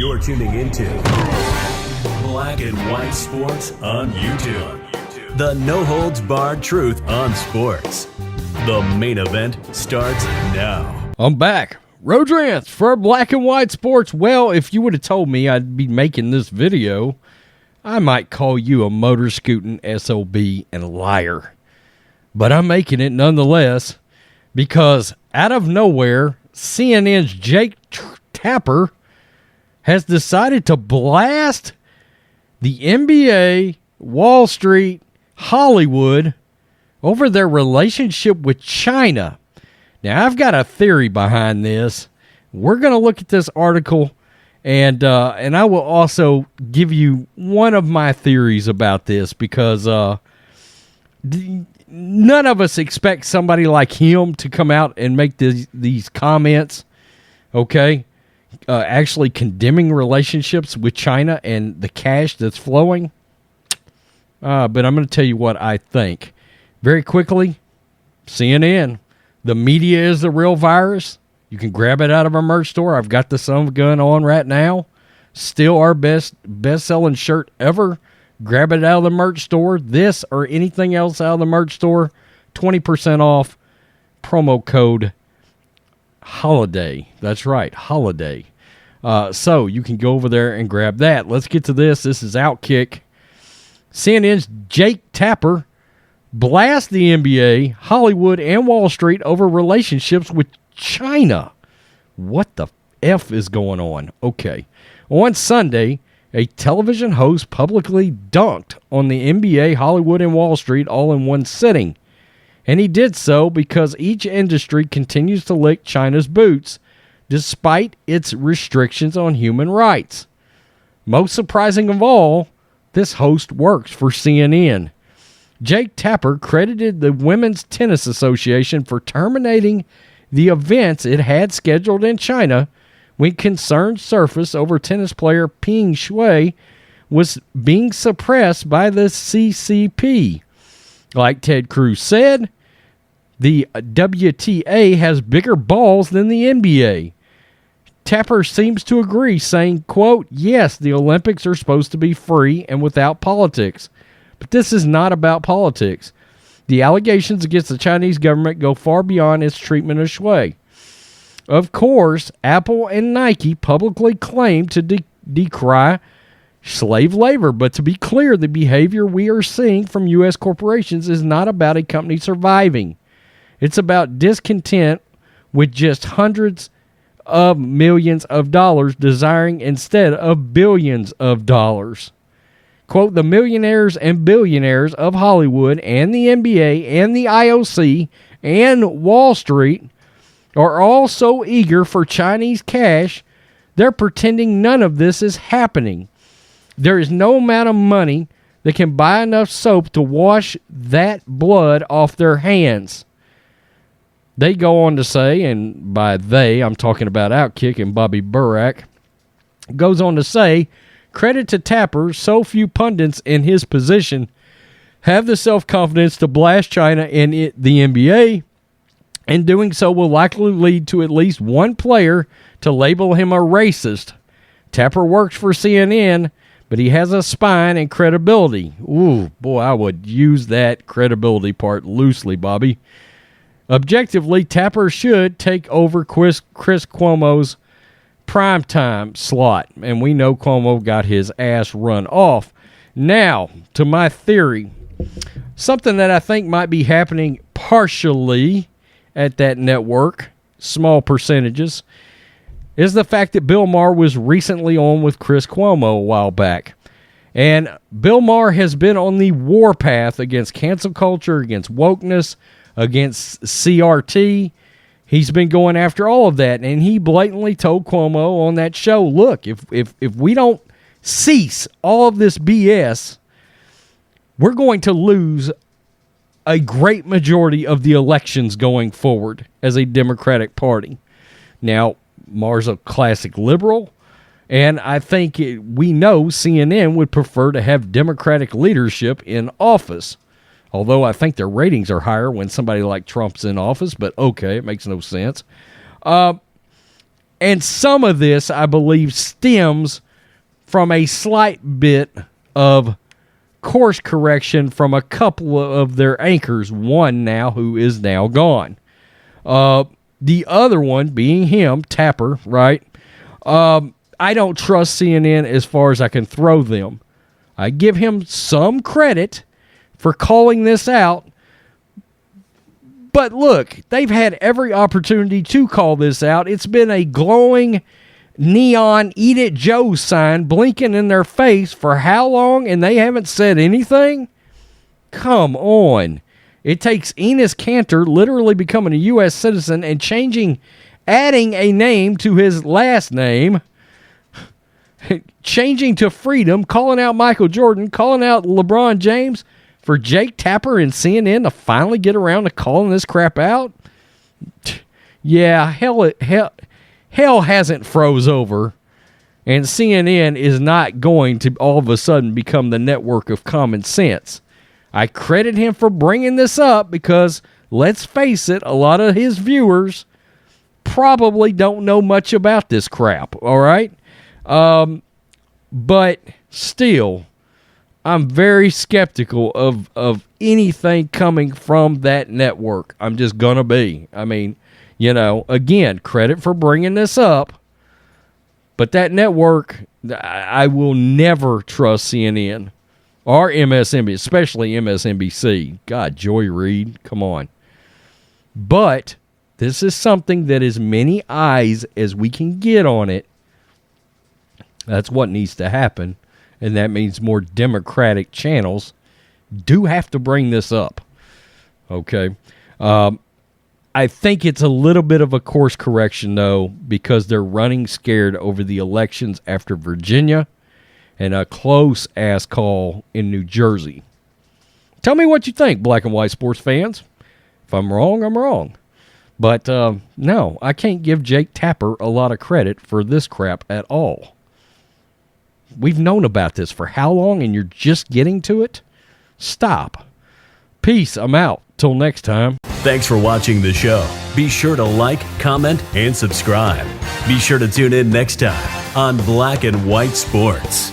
You're tuning into Black and White Sports on YouTube. The no-holds-barred truth on sports. The main event starts now. I'm back. Rodrance for Black and White Sports. Well, if you would have told me I'd be making this video, I might call you a motor scooting SOB and a liar. But I'm making it nonetheless because out of nowhere, CNN's Jake Tapper has decided to blast the NBA, Wall Street, Hollywood over their relationship with China. Now, I've got a theory behind this. We're going to look at this article, and I will also give you one of my theories about this because none of us expect somebody like him to come out and make these comments, okay? Actually condemning relationships with China and the cash that's flowing. But I'm going to tell you what I think. Very quickly, CNN. The media is the real virus. You can grab it out of our merch store. I've got the Son of a Gun on right now. Still our best-selling shirt ever. Grab it out of the merch store. This or anything else out of the merch store, 20% off. Promo code HOLIDAY. That's right, HOLIDAY. So you can go over there and grab that. Let's get to this. This is Outkick. CNN's Jake Tapper blast the NBA, Hollywood, and Wall Street over relationships with China. What the F is going on? Okay. On Sunday, a television host publicly dunked on the NBA, Hollywood, and Wall Street all in one sitting. And he did so because each industry continues to lick China's boots despite its restrictions on human rights. Most surprising of all, this host works for CNN. Jake Tapper credited the Women's Tennis Association for terminating the events it had scheduled in China when concerns surfaced over tennis player Peng Shuai was being suppressed by the CCP. Like Ted Cruz said, the WTA has bigger balls than the NBA. Tapper seems to agree, saying, quote, yes, the Olympics are supposed to be free and without politics. But this is not about politics. The allegations against the Chinese government go far beyond its treatment of Shui. Of course, Apple and Nike publicly claim to decry slave labor, but to be clear, the behavior we are seeing from U.S. corporations is not about a company surviving. It's about discontent with just hundreds of millions of dollars, desiring instead of billions of dollars. Quote, the millionaires and billionaires of Hollywood and the NBA and the IOC and Wall Street are all so eager for Chinese cash, they're pretending none of this is happening. There is no amount of money that can buy enough soap to wash that blood off their hands. They go on to say, and by they, I'm talking about Outkick and Bobby Burack, goes on to say, credit to Tapper, so few pundits in his position have the self-confidence to blast China in the NBA, and doing so will likely lead to at least one player to label him a racist. Tapper works for CNN, but he has a spine and credibility. Ooh, boy, I would use that credibility part loosely, Bobby. Objectively, Tapper should take over Chris Cuomo's primetime slot, and we know Cuomo got his ass run off. Now, to my theory, something that I think might be happening partially at that network, small percentages, is the fact that Bill Maher was recently on with Chris Cuomo a while back. And Bill Maher has been on the warpath against cancel culture, against wokeness, against CRT. He's been going after all of that, and he blatantly told Cuomo on that show, look, if we don't cease all of this BS, we're going to lose a great majority of the elections going forward as a Democratic Party. Now, Maher's a classic liberal, and I think we know CNN would prefer to have Democratic leadership in office. Although I think their ratings are higher when somebody like Trump's in office, but okay, it makes no sense. And some of this, I believe, stems from a slight bit of course correction from a couple of their anchors, one now who is now gone. The other one being him, Tapper, right? I don't trust CNN as far as I can throw them. I give him some credit for calling this out. But look, they've had every opportunity to call this out. It's been a glowing neon Eat It Joe sign blinking in their face for how long, and they haven't said anything? Come on. It takes Enes Kanter literally becoming a U.S. citizen and adding a name to his last name, changing to freedom, calling out Michael Jordan, calling out LeBron James, for Jake Tapper and CNN to finally get around to calling this crap out? Yeah, hell hasn't froze over, and CNN is not going to all of a sudden become the network of common sense. I credit him for bringing this up because, let's face it, a lot of his viewers probably don't know much about this crap, all right? But still, I'm very skeptical of anything coming from that network. I'm just going to be. I mean, again, credit for bringing this up. But that network, I will never trust CNN or MSNBC, especially MSNBC. God, Joy Reid, come on. But this is something that as many eyes as we can get on it, that's what needs to happen. And that means more Democratic channels do have to bring this up. Okay. I think it's a little bit of a course correction, though, because they're running scared over the elections after Virginia and a close-ass call in New Jersey. Tell me what you think, black and white sports fans. If I'm wrong, I'm wrong. But, no, I can't give Jake Tapper a lot of credit for this crap at all. We've known about this for how long, and you're just getting to it? Stop. Peace. I'm out. Till next time. Thanks for watching the show. Be sure to like, comment, and subscribe. Be sure to tune in next time on Black and White Sports.